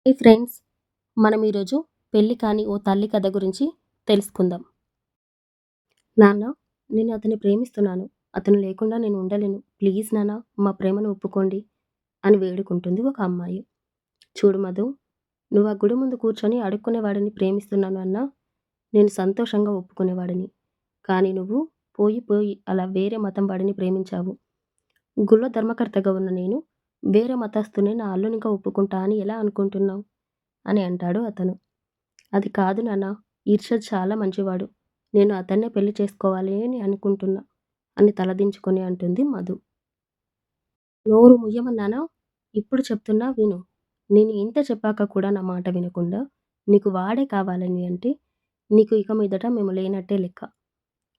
హే friends, మనం ఈరోజు పెళ్లి కాని ఓ తల్లి కథ గురించి తెలుసుకుందాం. నాన్న, నేను అతన్ని ప్రేమిస్తున్నాను. అతను లేకుండా నేను ఉండలేను. ప్లీజ్ నాన్న, మా ప్రేమను ఒప్పుకోండి అని వేడుకుంటుంది ఒక అమ్మాయి. చూడు మధు, నువ్వు ఆ గుడి ముందు కూర్చొని అడుక్కునేవాడిని ప్రేమిస్తున్నాను అన్నా నేను సంతోషంగా ఒప్పుకునేవాడిని. కానీ నువ్వు పోయి పోయి అలా వేరే మతం వాడిని ప్రేమించావు. గుళ్ళో ధర్మకర్తగా ఉన్న నేను వేరే మతస్థుని నా అల్లునిగా ఒప్పుకుంటా అని ఎలా అనుకుంటున్నావు అని అంటాడు అతను. అది కాదు నాన్న, ఇర్షద్ చాలా మంచివాడు. నేను అతన్నే పెళ్లి చేసుకోవాలి అని అనుకుంటున్నా అని తలదించుకొని అంటుంది మధు. నోరు ముయ్యమన్నానా? ఇప్పుడు చెప్తున్నా విను. నేను ఇంత చెప్పాక కూడా నా మాట వినకుండా నీకు వాడే కావాలని అంటే నీకు ఇక మీదట మేము లేనట్టే లెక్క.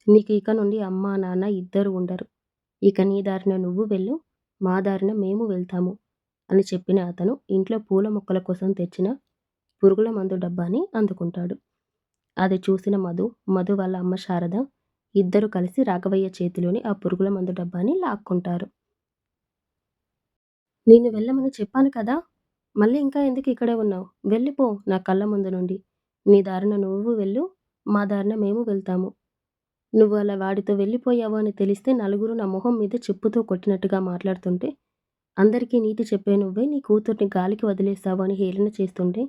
నీకు ఇక నుండి అమ్మా నాన్న ఇద్దరు ఉండరు. ఇక నీ దారిన నువ్వు వెళ్ళు, మా దారిన మేము వెళ్తాము అని చెప్పిన అతను ఇంట్లో పూల మొక్కల కోసం తెచ్చిన పురుగుల మందు డబ్బాని అందుకుంటాడు. అది చూసిన మధు వాళ్ళ అమ్మ శారద ఇద్దరు కలిసి రాఘవయ్య చేతిలోని ఆ పురుగుల మందు డబ్బాని లాక్కుంటారు. నేను వెళ్ళమని చెప్పాను కదా, మళ్ళీ ఇంకా ఎందుకు ఇక్కడే ఉన్నావు? వెళ్ళిపో నా కళ్ళ ముందు నుండి. నీ దారిన నువ్వు వెళ్ళు, మా దారిన మేము వెళ్తాము. నువ్వు అలా వాడితో వెళ్ళిపోయావు అని తెలిస్తే నలుగురు నా మొహం మీద చెప్పుతో కొట్టినట్టుగా మాట్లాడుతుంటే, అందరికీ నీతి చెప్పే నువ్వే నీ కూతుర్ని గాలికి వదిలేసావు అని హేళన చేస్తుంటే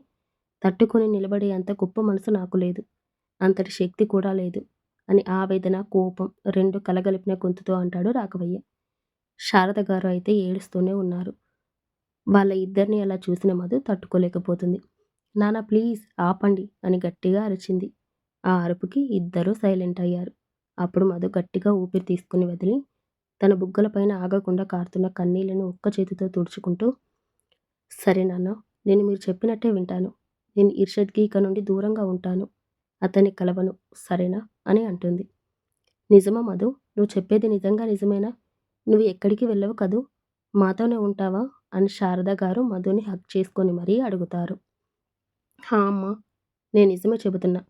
తట్టుకొని నిలబడే అంత గొప్ప మనసు నాకు లేదు. అంతటి శక్తి కూడా లేదు అని ఆవేదన, కోపం రెండు కలగలిపిన గొంతుతో అంటాడు రాఘవయ్య. శారద గారు అయితే ఏడుస్తూనే ఉన్నారు. వాళ్ళ ఇద్దరిని అలా చూసిన మధు తట్టుకోలేకపోతుంది. నాన్న ప్లీజ్ ఆపండి అని గట్టిగా అరిచింది. ఆ అరుపుకి ఇద్దరూ సైలెంట్ అయ్యారు. అప్పుడు మధు గట్టిగా ఊపిరి తీసుకుని వదిలి తన బుగ్గలపైన ఆగకుండా కారుతున్న కన్నీళ్లను ఒక్క చేతితో తుడుచుకుంటూ, సరే నాన్న, నేను మీరు చెప్పినట్టే వింటాను. నేను ఇర్షద్కి ఇక నుండి దూరంగా ఉంటాను. అతన్ని కలవను, సరేనా అని అంటుంది. నిజమా మధు, నువ్వు చెప్పేది నిజంగా నిజమేనా? నువ్వు ఎక్కడికి వెళ్ళవు కదూ, మాతోనే ఉంటావా అని శారద గారు మధుని హక్ చేసుకొని మరీ అడుగుతారు. హా అమ్మా, నేను నిజమే చెబుతున్నా.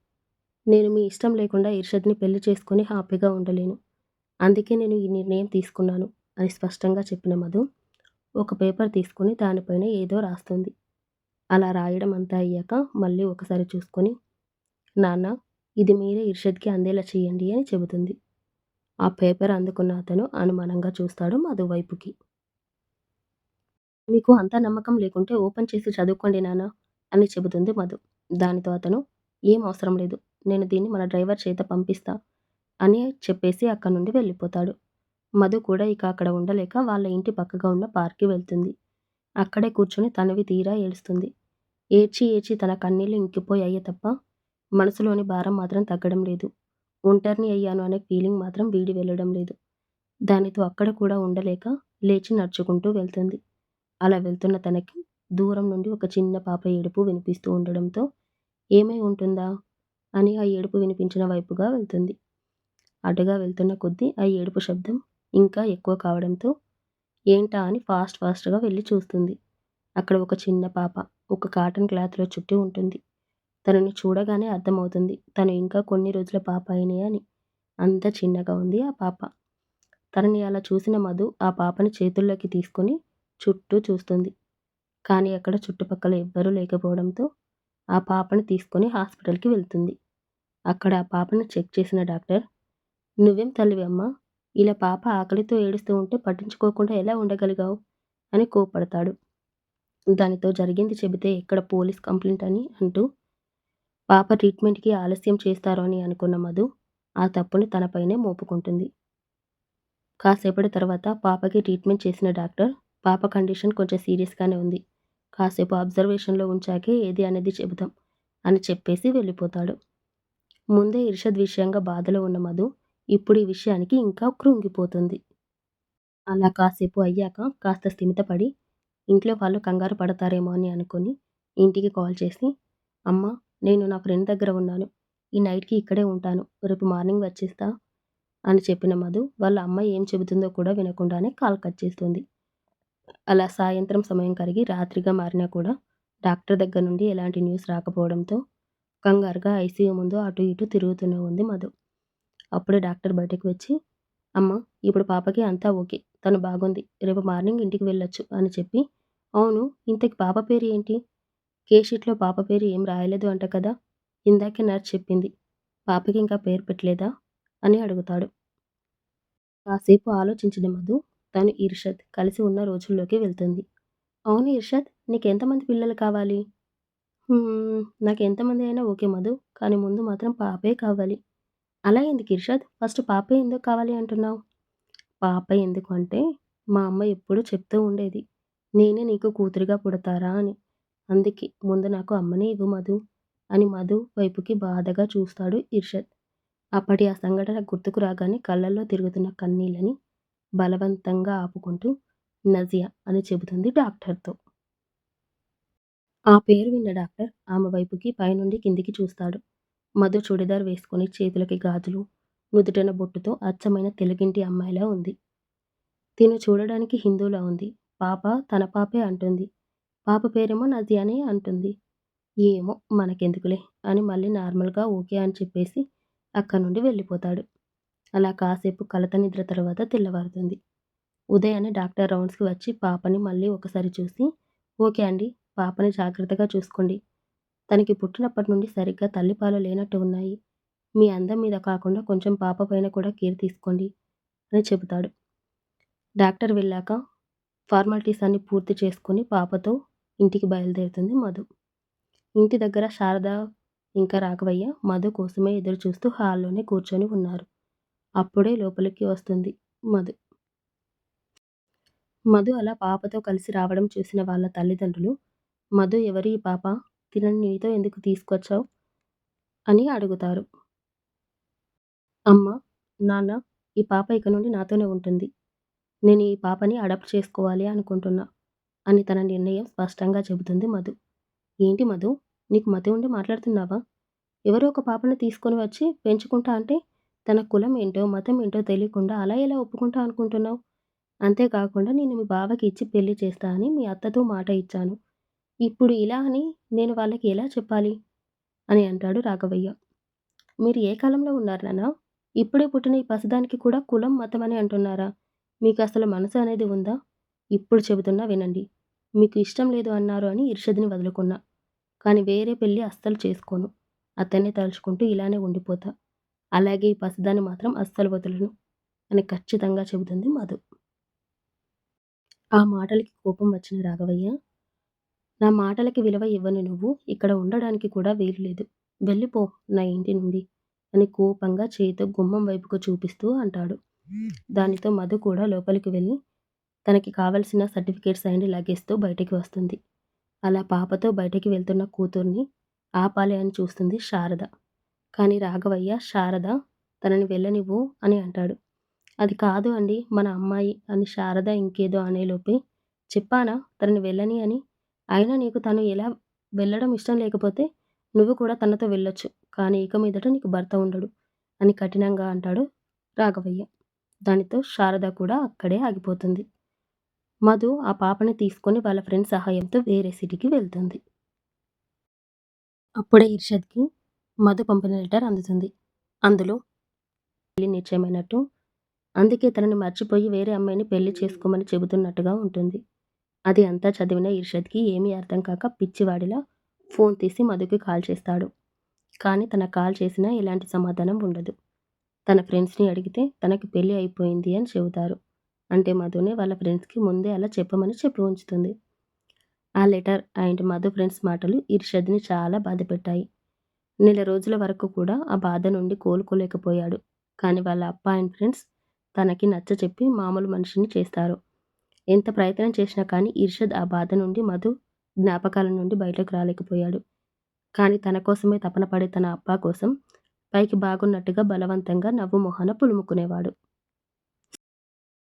నేను మీ ఇష్టం లేకుండా ఇర్షద్ని పెళ్లి చేసుకొని హ్యాపీగా ఉండలేను. అందుకే నేను ఈ నిర్ణయం తీసుకున్నాను అని స్పష్టంగా చెప్పిన మధు ఒక పేపర్ తీసుకుని దానిపైన ఏదో రాస్తుంది. అలా రాయడం అంతా అయ్యాక మళ్ళీ ఒకసారి చూసుకొని, నాన్న, ఇది మీరే ఇర్షద్కి అందేలా చేయండి అని చెబుతుంది. ఆ పేపర్ అందుకున్న అతను అనుమానంగా చూస్తాడు మధు వైపుకి. మీకు అంత నమ్మకం లేకుంటే ఓపెన్ చేసి చదువుకోండి నాన్న అని చెబుతుంది మధు. దానితో అతను, ఏం అవసరం లేదు, నేను దీన్ని మన డ్రైవర్ చేత పంపిస్తా అని చెప్పేసి అక్కడి నుండి వెళ్ళిపోతాడు. మధు కూడా ఇక అక్కడ ఉండలేక వాళ్ళ ఇంటి పక్కగా ఉన్న పార్క్కి వెళ్తుంది. అక్కడే కూర్చొని తనవి తీరా ఏడుస్తుంది. ఏడ్చి ఏడ్చి తన కన్నీళ్లు ఇంకిపోయాయే తప్ప మనసులోని భారం మాత్రం తగ్గడం లేదు. ఒంటరిని అయ్యాను అనే ఫీలింగ్ మాత్రం వీడి వెళ్ళడం లేదు. దానితో అక్కడ కూడా ఉండలేక లేచి నడుచుకుంటూ వెళ్తుంది. అలా వెళ్తున్న తనకి దూరం నుండి ఒక చిన్న పాప ఏడుపు వినిపిస్తూ ఉండడంతో ఏమై ఉంటుందా అని ఆ ఏడుపు వినిపించిన వైపుగా వెళ్తుంది. అటుగా వెళ్తున్న కొద్దీ ఆ ఏడుపు శబ్దం ఇంకా ఎక్కువ కావడంతో ఏంటా అని ఫాస్ట్గా వెళ్ళి చూస్తుంది. అక్కడ ఒక చిన్న పాప ఒక కాటన్ క్లాత్లో చుట్టి ఉంటుంది. తనని చూడగానే అర్థమవుతుంది తను ఇంకా కొన్ని రోజుల పాప అయినే అని. అంత చిన్నగా ఉంది ఆ పాప. తనని అలా చూసిన మధు ఆ పాపని చేతుల్లోకి తీసుకొని చుట్టూ చూస్తుంది. కానీ అక్కడ చుట్టుపక్కల ఎవ్వరూ లేకపోవడంతో ఆ పాపని తీసుకొని హాస్పిటల్కి వెళ్తుంది. అక్కడ ఆ పాపను చెక్ చేసిన డాక్టర్, నువ్వేం తల్లివి అమ్మా, ఇలా పాప ఆకలితో ఏడుస్తూ ఉంటే పట్టించుకోకుండా ఎలా ఉండగలిగావు అని కోపడతాడు. దానితో జరిగింది చెబితే ఎక్కడ పోలీస్ కంప్లైంట్ అని అంటూ పాప ట్రీట్మెంట్కి ఆలస్యం చేస్తారు అని అనుకున్న మధు ఆ తప్పుని తనపైనే మోపుకుంటుంది. కాసేపటి తర్వాత పాపకి ట్రీట్మెంట్ చేసిన డాక్టర్, పాప కండిషన్ కొంచెం సీరియస్గానే ఉంది, కాసేపు అబ్జర్వేషన్లో ఉంచాకే ఏది అనేది చెబుతాం అని చెప్పేసి వెళ్ళిపోతాడు. ముందే ఇర్షద్ విషయంగా బాధలో ఉన్న మధు ఇప్పుడు ఈ విషయానికి ఇంకా కృంగిపోతుంది. అలా కాసేపు అయ్యాక కాస్త స్థిమితపడి ఇంట్లో వాళ్ళు కంగారు పడతారేమో అని అనుకుని ఇంటికి కాల్ చేసి, అమ్మ, నేను నా ఫ్రెండ్ దగ్గర ఉన్నాను, ఈ నైట్కి ఇక్కడే ఉంటాను, రేపు మార్నింగ్ వచ్చేస్తా అని చెప్పిన మధు వాళ్ళ అమ్మ ఏం చెబుతుందో కూడా వినకుండానే కాల్ కట్ చేస్తుంది. అలా సాయంత్రం సమయం కరిగి రాత్రిగా మారినా కూడా డాక్టర్ దగ్గర నుండి ఎలాంటి న్యూస్ రాకపోవడంతో కంగారుగా ఐసీయూ ముందు అటు ఇటు తిరుగుతూనే ఉంది మధు. అప్పుడే డాక్టర్ బయటకు వచ్చి, అమ్మ, ఇప్పుడు పాపకి అంతా ఓకే, తను బాగుంది, రేపు మార్నింగ్ ఇంటికి వెళ్ళొచ్చు అని చెప్పి, అవును ఇంతకి పాప పేరు ఏంటి, కేషీట్‌లో పాప పేరు ఏం రాయలేదు అంట కదా! ఇందాకే నర్స్ చెప్పింది. పాపకి ఇంకా పేరు పెట్టలేదా? అని అడుగుతాడు. కాసేపు ఆలోచించిన మధు తను ఇర్షద్ కలిసి ఉన్న రోజుల్లోకి వెళ్తుంది. అవును ఇర్షద్, నీకెంతమంది పిల్లలు కావాలి? నాకెంతమంది అయినా ఓకే మధు. కానీ ముందు మాత్రం పాపే కావాలి. అలా ఎందుకు ఇర్షద్? ఫస్ట్ పాపే ఎందుకు కావాలి అంటున్నావు? పాప ఎందుకు అంటే, మా అమ్మ ఎప్పుడూ చెప్తూ ఉండేది. నేనే నీకు కూతురుగా పుడతారా అని. అందుకే ముందు నాకు అమ్మనే ఇవ్వు మధు అని మధు వైపుకి బాధగా చూస్తాడు ఇర్షద్. అప్పటి ఆ సంఘటన గుర్తుకు రాగానే కళ్ళల్లో తిరుగుతున్న కన్నీళ్ళని బలవంతంగా ఆపుకుంటూ నజియా అని చెబుతుంది డాక్టర్‌తో. ఆ పేరు విన్న డాక్టర్ ఆమె వైపుకి పైనుండి కిందికి చూస్తాడు. మధు చుడిదార్ వేసుకొని చేతులకి గాజులు, నుదుటన బొట్టుతో అచ్చమైన తెలుగింటి అమ్మాయిలా ఉంది. తిను చూడడానికి హిందూలా ఉంది. పాప తన పాపే అంటుంది. పాప పేరేమో నజియానే అంటుంది. ఏమో మనకెందుకులే అని మళ్ళీ నార్మల్‌గా ఓకే అని చెప్పేసి అక్కడి నుండి వెళ్ళిపోతాడు. అలా కాసేపు కలత నిద్ర తర్వాత తెల్లవారుతుంది. ఉదయాన్నే డాక్టర్ రౌండ్స్‌కి వచ్చి పాపని మళ్ళీ ఒకసారి చూసి, "ఓకే అండి. పాపని జాగ్రత్తగా చూసుకోండి. తనకి పుట్టినప్పటి నుండి సరిగ్గా తల్లిపాలు లేనట్టు ఉన్నాయి. మీ అందం మీద కాకుండా కొంచెం పాప పైన కూడా కేర్ తీసుకోండి" అని చెబుతాడు. డాక్టర్ వెళ్ళాక ఫార్మాలిటీస్ అన్నీ పూర్తి చేసుకొని పాపతో ఇంటికి బయలుదేరుతుంది మధు. ఇంటి దగ్గర శారద ఇంకా రాఘవయ్య మధు కోసమే ఎదురుచూస్తూ హాల్లోనే కూర్చొని ఉన్నారు. అప్పుడే లోపలికి వస్తుంది మధు. మధు అలా పాపతో కలిసి రావడం చూసిన వాళ్ళ తల్లిదండ్రులు, "మధు ఎవరు ఈ పాప? తినని నీతో ఎందుకు తీసుకొచ్చావు?" అని అడుగుతారు. "అమ్మ, నాన్న, ఈ పాప ఇక నుండి నాతోనే ఉంటుంది. నేను ఈ పాపని అడాప్ట్ చేసుకోవాలి అనుకుంటున్నా" అని తన నిర్ణయం స్పష్టంగా చెబుతుంది మధు. "ఏంటి మధు, నీకు మతి ఉండి మాట్లాడుతున్నావా? ఎవరో ఒక పాపని తీసుకొని వచ్చి పెంచుకుంటా అంటే తన కులం ఏంటో, మతం ఏంటో తెలియకుండా అలా ఎలా ఒప్పుకుంటా అనుకుంటున్నావు? అంతేకాకుండా నేను మీ బావకి ఇచ్చి పెళ్లి చేస్తా అని మీ అత్తతో మాట ఇచ్చాను. ఇప్పుడు ఇలా అని నేను వాళ్ళకి ఎలా చెప్పాలి?" అని అంటాడు రాఘవయ్య. "మీరు ఏ కాలంలో ఉన్నారు నాన్న? ఇప్పుడే పుట్టిన ఈ పసిదానికి కూడా కులం, మతం అని అంటున్నారా? మీకసలు మనసు అనేది ఉందా? ఇప్పుడు చెబుతున్నా వినండి. మీకు ఇష్టం లేదు అన్నారు అని ఇర్షద్‌ని వదులుకున్నా. కానీ వేరే పెళ్లి అస్సలు చేసుకోను. అతన్నే తలుచుకుంటూ ఇలానే ఉండిపోతా. అలాగే ఈ పసిదాన్ని మాత్రం అస్సలు వదలను" అని ఖచ్చితంగా చెబుతుంది మధు. ఆ మాటలకి కోపం వచ్చిన రాఘవయ్య, "నా మాటలకి విలువ ఇవ్వని నువ్వు ఇక్కడ ఉండడానికి కూడా వీలు లేదు. వెళ్ళిపో నా ఇంటి నుండి" అని కోపంగా చేయితో గుమ్మం వైపుకు చూపిస్తూ అంటాడు. దానితో మధు కూడా లోపలికి వెళ్ళి తనకి కావలసిన సర్టిఫికేట్స్ అండ్ లగేజ్‌తో బయటికి వస్తుంది. అలా పాపతో బయటికి వెళ్తున్న కూతుర్ని ఆపాలి అని చూస్తుంది శారద. కానీ రాఘవయ్య, "శారద తనని వెళ్ళనివ్వు" అని అంటాడు. "అది కాదు అండి మన అమ్మాయి" అని శారద ఇంకేదో అనేలోపే, "చెప్పానా తనని వెళ్ళని అని? అయినా నీకు తను ఎలా వెళ్ళడం ఇష్టం లేకపోతే నువ్వు కూడా తనతో వెళ్ళొచ్చు. కానీ ఇక మీదట నీకు భర్త ఉండడు" అని కఠినంగా అంటాడు రాఘవయ్య. దానితో శారద కూడా అక్కడే ఆగిపోతుంది. మధు ఆ పాపని తీసుకొని వాళ్ళ ఫ్రెండ్ సహాయంతో వేరే సిటీకి వెళ్తుంది. అప్పుడే ఇర్షద్‌కి మధు పంపిన లెటర్ అందుతుంది. అందులో పెళ్లి నిశ్చయమైనట్టు, అందుకే తనని మర్చిపోయి వేరే అమ్మాయిని పెళ్లి చేసుకోమని చెబుతున్నట్టుగా ఉంటుంది. అది అంతా చదివిన ఇర్షద్‌కి ఏమీ అర్థం కాక పిచ్చివాడిలా ఫోన్ తీసి మధుకి కాల్ చేస్తాడు. కానీ తన కాల్ చేసినా ఎలాంటి సమాధానం ఉండదు. తన ఫ్రెండ్స్‌ని అడిగితే తనకి పెళ్లి అయిపోయింది అని చెబుతారు. అంటే మధునే వాళ్ళ ఫ్రెండ్స్‌కి ముందే అలా చెప్పమని చెప్పి ఉంచుతుంది. ఆ లెటర్ అండ్ మధు ఫ్రెండ్స్ మాటలు ఇర్షద్‌ని చాలా బాధపెట్టాయి. నెల రోజుల వరకు కూడా ఆ బాధ నుండి కోలుకోలేకపోయాడు. కానీ వాళ్ళ అప్ప అండ్ ఫ్రెండ్స్ తనకి నచ్చచెప్పి మామూలు మనిషిని చేస్తారు. ఎంత ప్రయత్నం చేసినా కానీ ఇర్షద్ ఆ బాధ నుండి, మధు జ్ఞాపకాల నుండి బయటకు రాలేకపోయాడు. కానీ తన కోసమే తపన పడే తన అప్ప కోసం పైకి బాగున్నట్టుగా బలవంతంగా నవ్వు మొహాన పులుముకునేవాడు.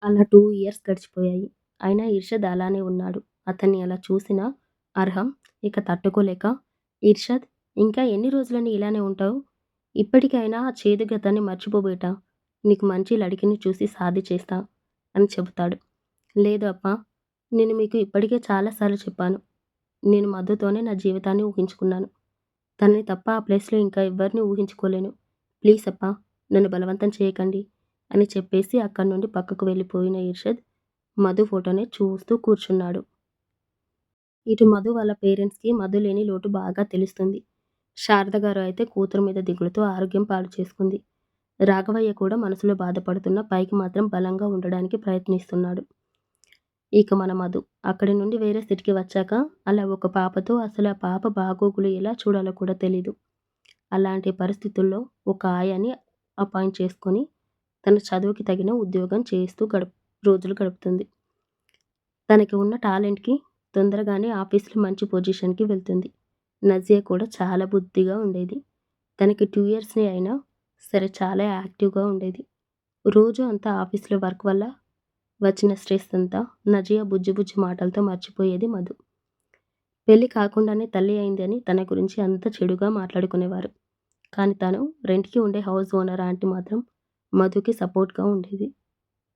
అలా 2 ఇయర్స్ గడిచిపోయాయి. అయినా ఇర్షద్ అలానే ఉన్నాడు. అతన్ని అలా చూసిన అర్హం ఇక తట్టుకోలేక, "ఇర్షద్, ఇంకా ఎన్ని రోజులని ఇలానే ఉంటావు? ఇప్పటికైనా ఆ చేదు గతాన్ని మర్చిపో బేటా. నీకు మంచి లడికిని చూసి షాదీ చేస్తా" అని చెబుతాడు. "లేదు అప్పా, నేను మీకు ఇప్పటికే చాలా సార్లు చెప్పాను. నేను మధుతోనే నా జీవితాన్ని ఊహించుకున్నాను. తనని తప్ప ఆ ప్లేస్‌లో ఇంకా ఎవ్వరిని ఊహించుకోలేను. ప్లీజ్ అప్పా, నన్ను బలవంతం చేయకండి" అని చెప్పేసి అక్కడి నుండి పక్కకు వెళ్ళిపోయిన ఇర్షద్ మధు ఫోటోనే చూస్తూ కూర్చున్నాడు. ఇటు మధు వాళ్ళ పేరెంట్స్‌కి మధు లేని లోటు బాగా తెలుస్తుంది. శారద గారు అయితే కూతురు మీద దిగులుతో ఆరోగ్యం పాడు చేసుకుంది. రాఘవయ్య కూడా మనసులో బాధపడుతున్నా పైకి మాత్రం బలంగా ఉండడానికి ప్రయత్నిస్తున్నాడు. ఇక మన మధు అక్కడి నుండి వేరే సిటీకి వచ్చాక అలా ఒక పాపతో అసలు ఆ పాప బాగోగులు ఎలా చూడాలో కూడా తెలీదు. అలాంటి పరిస్థితుల్లో ఒక ఆయాని అపాయింట్ చేసుకొని తన చదువుకి తగిన ఉద్యోగం చేస్తూ రోజులు గడుపుతుంది. తనకి ఉన్న టాలెంట్‌కి తొందరగానే ఆఫీస్‌లో మంచి పొజిషన్‌కి వెళ్తుంది. నజియా కూడా చాలా బుద్ధిగా ఉండేది. తనకి 2 ఇయర్స్‌నే అయినా సరే చాలా యాక్టివ్‌గా ఉండేది. రోజు అంతా ఆఫీస్‌లో వర్క్ వల్ల వచ్చిన స్ట్రెస్ అంతా నజియా బుజ్జి బుజ్జి మాటలతో మర్చిపోయేది మధు. పెళ్లి కాకుండానే తల్లి అయింది అని తన గురించి అంత చెడుగా మాట్లాడుకునేవారు. కానీ తను రెంట్‌కి ఉండే హౌస్ ఓనర్ ఆంటీ మాత్రం మధుకి సపోర్ట్‌గా ఉండేది.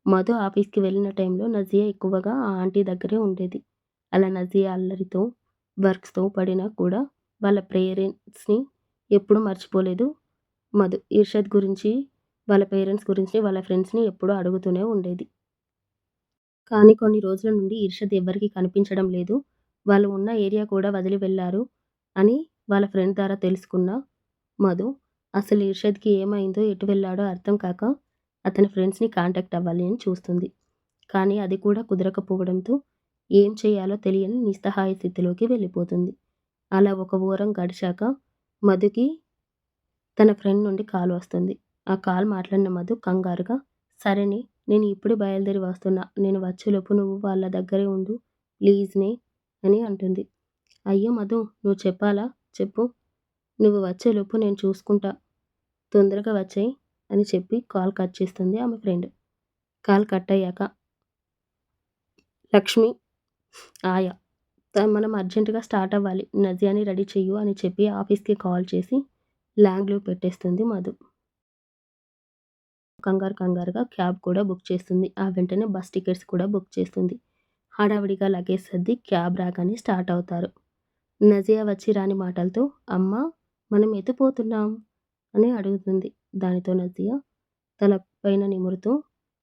మధు ఆఫీస్‌కి వెళ్ళిన టైంలో నజియా ఎక్కువగా ఆ ఆంటీ దగ్గరే ఉండేది. అలా నజియా అల్లరితో, వర్క్స్‌తో పడినా కూడా వాళ్ళ పేరెంట్స్‌ని ఎప్పుడూ మర్చిపోలేదు మధు. ఇర్షద్ గురించి, వాళ్ళ పేరెంట్స్ గురించి, వాళ్ళ ఫ్రెండ్స్‌ని ఎప్పుడూ అడుగుతూనే ఉండేది. కానీ కొన్ని రోజుల నుండి ఇర్షద్ ఎవ్వరికీ కనిపించడం లేదు. వాళ్ళు ఉన్న ఏరియా కూడా వదిలి వెళ్లారు అని వాళ్ళ ఫ్రెండ్ ద్వారా తెలుసుకున్న మధు అసలు ఇర్షద్‌కి ఏమైందో, ఎటు వెళ్ళాడో అర్థం కాక అతని ఫ్రెండ్స్‌ని కాంటాక్ట్ అవ్వాలి అని చూస్తుంది. కానీ అది కూడా కుదరకపోవడంతో ఏం చేయాలో తెలియని నిస్సహాయ స్థితిలోకి వెళ్ళిపోతుంది. అలా ఒక వారం గడిచాక మధుకి తన ఫ్రెండ్ నుండి కాల్ వస్తుంది. ఆ కాల్ మాట్లాడిన మధు కంగారుగా సరేనే నేను ఇప్పుడే బయలుదేరి వస్తున్నా. నేను వచ్చేలోపు నువ్వు వాళ్ళ దగ్గరే ఉండు ప్లీజ్‌నే అని అంటుంది. అయ్యో మధు నువ్వు చెప్పాలా? చెప్పు. నువ్వు వచ్చేలోపు నేను చూసుకుంటా. తొందరగా వచ్చెయి అని చెప్పి కాల్ కట్ చేస్తుంది ఆమె ఫ్రెండ్. కాల్ కట్ అయ్యాక లక్ష్మి, ఆయా మనం అర్జెంట్‌గా స్టార్ట్ అవ్వాలి. నజియాని రెడీ చెయ్యు అని చెప్పి ఆఫీస్‌కి కాల్ చేసి లాంగ్‌లో పెట్టేస్తుంది మధు. కంగారుగా క్యాబ్ కూడా బుక్ చేస్తుంది. ఆ వెంటనే బస్ టికెట్స్ కూడా బుక్ చేస్తుంది. హడావిడిగా లగేజ్ సర్ది క్యాబ్ రాగానే స్టార్ట్ అవుతారు. నజియా వచ్చి రాని మాటలతో అమ్మా! మనం ఎటు పోతున్నాం? అని అడుగుతుంది. దానితో నజియా తల పైన నిమురుతూ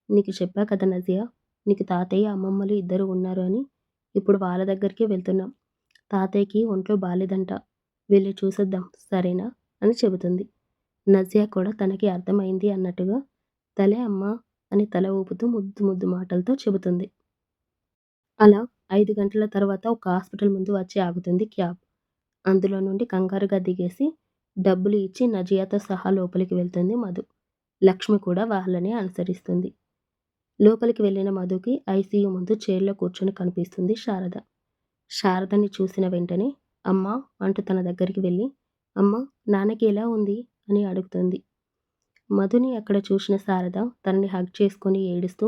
నీకు చెప్పా కదా నజియా! నీకు తాతయ్య, అమ్మమ్మలు ఇద్దరు ఉన్నారు అని. ఇప్పుడు వాళ్ళ దగ్గరికే వెళ్తున్నాం. తాతయ్యకి ఒంట్లో బాలేదంట. వెళ్లి చూసొద్దాం సరేనా? అని చెబుతుంది. నజియా కూడా తనకి అర్థమైంది అన్నట్టుగా తలే అమ్మా! అని తల ఊపుతూ ముద్దు ముద్దు మాటలతో చెబుతుంది. అలా 5 గంటల తర్వాత ఒక హాస్పిటల్ ముందు వచ్చి ఆగుతుంది క్యాబ్. అందులో నుండి కంగారుగా దిగేసి డబ్బులు ఇచ్చి నజియాతో సహా లోపలికి వెళ్తుంది మధు. లక్ష్మి కూడా వాళ్ళనే అనుసరిస్తుంది. లోపలికి వెళ్ళిన మధుకి ఐసీయూ ముందు చైర్‌లో కూర్చొని కనిపిస్తుంది శారద. శారదని చూసిన వెంటనే అమ్మా! అంటూ తన దగ్గరికి వెళ్ళి అమ్మా! నాన్నకి ఎలా ఉంది? అని అడుగుతుంది. మధుని అక్కడ చూసిన శారద తనని హగ్ చేసుకొని ఏడుస్తూ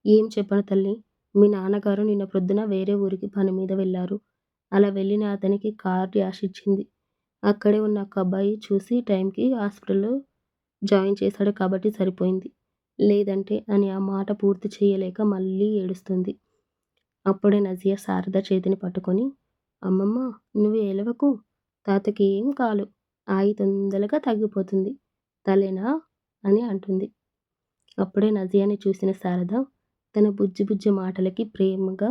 ఏం చెప్పను తల్లి. మీ నాన్నగారు నిన్న ప్రొద్దున వేరే ఊరికి పని మీద వెళ్లారు. అలా వెళ్ళిన అతనికి కార్ ర్యాష్ ఇచ్చింది. అక్కడే ఉన్న ఒక అబ్బాయి చూసి టైంకి హాస్పిటల్‌లో జాయిన్ చేశాడు కాబట్టి సరిపోయింది. లేదంటే అని ఆ మాట పూర్తి చేయలేక మళ్ళీ ఏడుస్తుంది. అప్పుడే నజియా శారద చేతిని పట్టుకొని అమ్మమ్మ నువ్వు ఏడవకు. తాతకి ఏం కాలు. ఆయి తొందరగా తగ్గిపోతుంది. తలేనా? అని అంటుంది. అప్పుడే నజియాని చూసిన శారద తన బుజ్జి బుజ్జి మాటలకి ప్రేమగా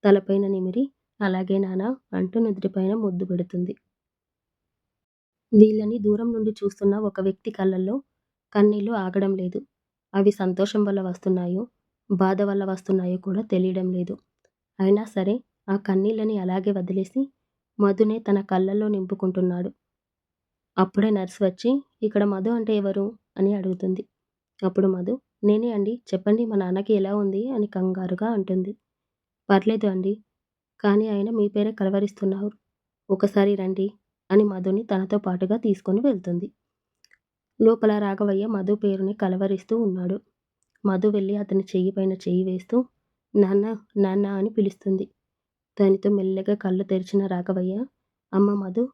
తలపైన నిమిరి అలాగే నాన్న అంటూ నుదుటిపైన ముద్దు పెడుతుంది. వీళ్ళని దూరం నుండి చూస్తున్న ఒక వ్యక్తి కళ్ళల్లో కన్నీళ్లు ఆగడం లేదు. అవి సంతోషం వల్ల వస్తున్నాయో, బాధ వల్ల వస్తున్నాయో కూడా తెలియడం లేదు. అయినా సరే ఆ కన్నీళ్ళని అలాగే వదిలేసి మధునే తన కళ్ళల్లో నింపుకుంటున్నాడు. అప్పుడే నర్స్ వచ్చి ఇక్కడ మధు అంటే ఎవరు? అని అడుగుతుంది. అప్పుడు మధు నేనే అండి చెప్పండి మా నాన్నకి ఎలా ఉంది? అని కంగారుగా అంటుంది. పర్లేదు అండి. కానీ ఆయన మీ పేరే కలవరిస్తున్నారు. ఒకసారి రండి అని మధుని తనతో పాటుగా తీసుకొని వెళ్తుంది. లోపల రాఘవయ్య మధు పేరుని కలవరిస్తూ ఉన్నాడు. మధు వెళ్ళి అతని చెయ్యి పైన చెయ్యి వేస్తూ నాన్న నాన్న అని పిలుస్తుంది. దానితో మెల్లగా కళ్ళు తెరిచిన రాఘవయ్య అమ్మ మధు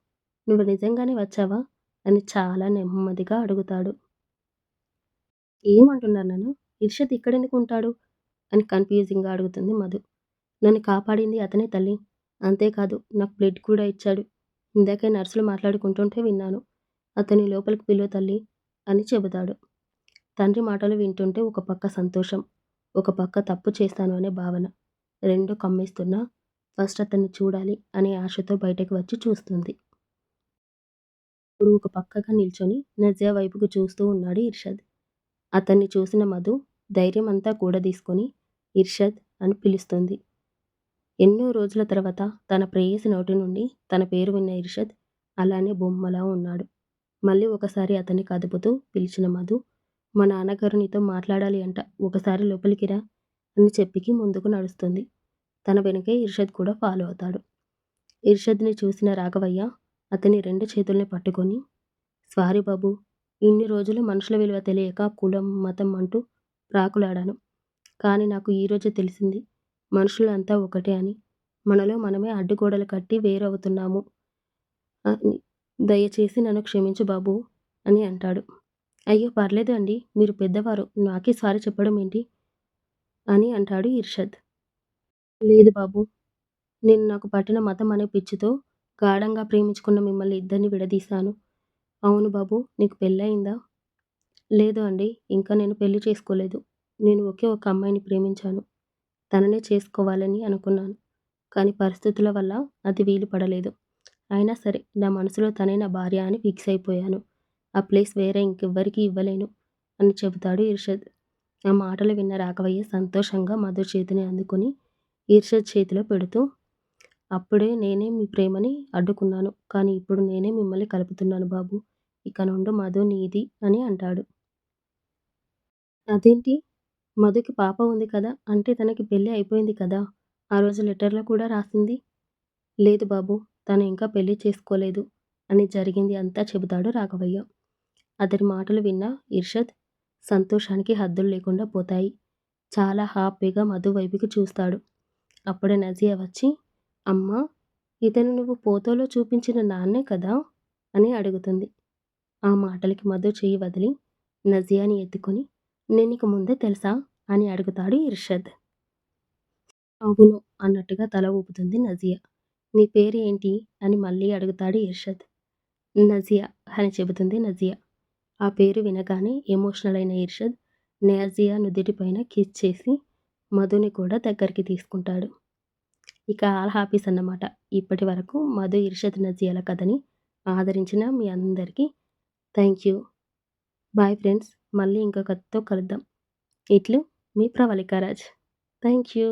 నువ్వు నిజంగానే వచ్చావా? అని చాలా నెమ్మదిగా అడుగుతాడు. ఏమంటున్నారు నాన్న? ఇర్షద్ ఇక్కడెందుకు ఉంటాడు? అని కన్‌ఫ్యూజింగ్‌గా అడుగుతుంది మధు. నన్ను కాపాడింది అతనే తల్లి. అంతేకాదు నాకు బ్లడ్ కూడా ఇచ్చాడు. ఇందాకే నర్సులు మాట్లాడుకుంటుంటే విన్నాను. అతన్ని లోపలికి పిలువు తల్లి అని చెబుతాడు. తండ్రి మాటలు వింటుంటే ఒక పక్క సంతోషం, ఒక పక్క తప్పు చేస్తాను అనే భావన. 2 కమ్మేస్తున్నా ఫస్ట్ అతన్ని చూడాలి అనే ఆశతో బయటకు వచ్చి చూస్తుంది. ఇప్పుడు ఒక పక్కగా నిల్చొని నజియా వైపుకు చూస్తూ ఉన్నాడు ఇర్షద్. అతన్ని చూసిన మధు ధైర్యం అంతా కూడదీసుకొని ఇర్షద్ అని పిలుస్తుంది. ఎన్నో రోజుల తర్వాత తన ప్రేయసి నోటి నుండి తన పేరు విన్న ఇర్షద్ అలానే బొమ్మలా ఉన్నాడు. మళ్ళీ ఒకసారి అతన్ని కదుపుతూ పిలిచిన మధు, మా నాన్నగారు నీతో మాట్లాడాలి అంట, ఒకసారి లోపలికి రా అని చెప్పికి ముందుకు నడుస్తుంది. తన వెనుకే ఇర్షద్ కూడా ఫాలో అవుతాడు. ఇర్షద్ని చూసిన రాఘవయ్య అతని 2 చేతుల్ని పట్టుకొని, సారీ బాబు, ఇన్ని రోజులు మనుషుల విలువ తెలియక కులం, మతం అంటూ ప్రాకులాడాను. కానీ నాకు ఈరోజే తెలిసింది మనుషులంతా ఒకటే అని. మనలో మనమే అడ్డుగోడలు కట్టి వేరవుతున్నాము అని. దయచేసి నన్ను క్షమించు బాబూ అని అంటాడు. అయ్యో పర్లేదు అండి, మీరు పెద్దవారు, నాకే సారీ చెప్పడం ఏంటి అని అంటాడు ఇర్షద్. లేదు బాబు, నేను నాకు పట్టిన మతం అనే పిచ్చితో గాఢంగా ప్రేమించుకున్న మిమ్మల్ని ఇద్దరిని విడదీశాను. అవును బాబు, నీకు పెళ్ళయిందా? లేదు అండి, ఇంకా నేను పెళ్లి చేసుకోలేదు. నేను ఒకే ఒక అమ్మాయిని ప్రేమించాను. తననే చేసుకోవాలని అనుకున్నాను. కానీ పరిస్థితుల వల్ల అది వీలు పడలేదు. అయినా సరే నా మనసులో తనే నా భార్య అని ఫిక్స్ అయిపోయాను. ఆ ప్లేస్ వేరే ఇంకెవ్వరికీ ఇవ్వలేను అని చెబుతాడు ఇర్షద్. ఆ మాటలు విన్న రాఘవయ్య సంతోషంగా మధు చేతిని అందుకొని ఇర్షద్ చేతిలో పెడుతూ, అప్పుడే నేనే మీ ప్రేమని అడ్డుకున్నాను. కానీ ఇప్పుడు నేనే మిమ్మల్ని కలుపుతున్నాను బాబు. ఇక నుండి మధు నీది అని అంటాడు. అదేంటి? మధుకి పాప ఉంది కదా! అంటే తనకి పెళ్లి అయిపోయింది కదా! ఆ రోజు లెటర్‌లో కూడా రాసింది. లేదు బాబు, తను ఇంకా పెళ్లి చేసుకోలేదు అని జరిగింది అంతా చెబుతాడు రాఘవయ్య. అతడి మాటలు విన్న ఇర్షద్ సంతోషానికి హద్దులు లేకుండా పోతాయి. చాలా హ్యాపీగా మధు వైపుకి చూస్తాడు. అప్పుడే నజియా వచ్చి, అమ్మా, ఇతను నువ్వు ఫోటోలో చూపించిన నాన్నే కదా అని అడుగుతుంది. ఆ మాటలకి మధు చెయ్యి వదిలి నజియాని ఎత్తుకొని, నేనిక ముందే తెలుసా అని అడుగుతాడు ఇర్షద్. అవును అన్నట్టుగా తల ఊపుతుంది నజియా. నీ పేరు ఏంటి అని మళ్ళీ అడుగుతాడు ఇర్షద్. నజియా అని చెబుతుంది నజియా. ఆ పేరు వినగానే ఎమోషనల్ అయిన ఇర్షద్ నజియా నుదిటిపైన కిస్ చేసి మధుని కూడా దగ్గరికి తీసుకుంటాడు. ఇక ఆల్ హ్యాపీస్ అన్నమాట. ఇప్పటి వరకు మధు, ఇర్షద్, నజియాల కథని ఆదరించిన మీ అందరికీ థ్యాంక్ యూ. Bye friends. మళ్ళీ ఇంకో కథతో కలుద్దాం. ఇట్లు మీ ప్రవళిక రాజ్. Thank you.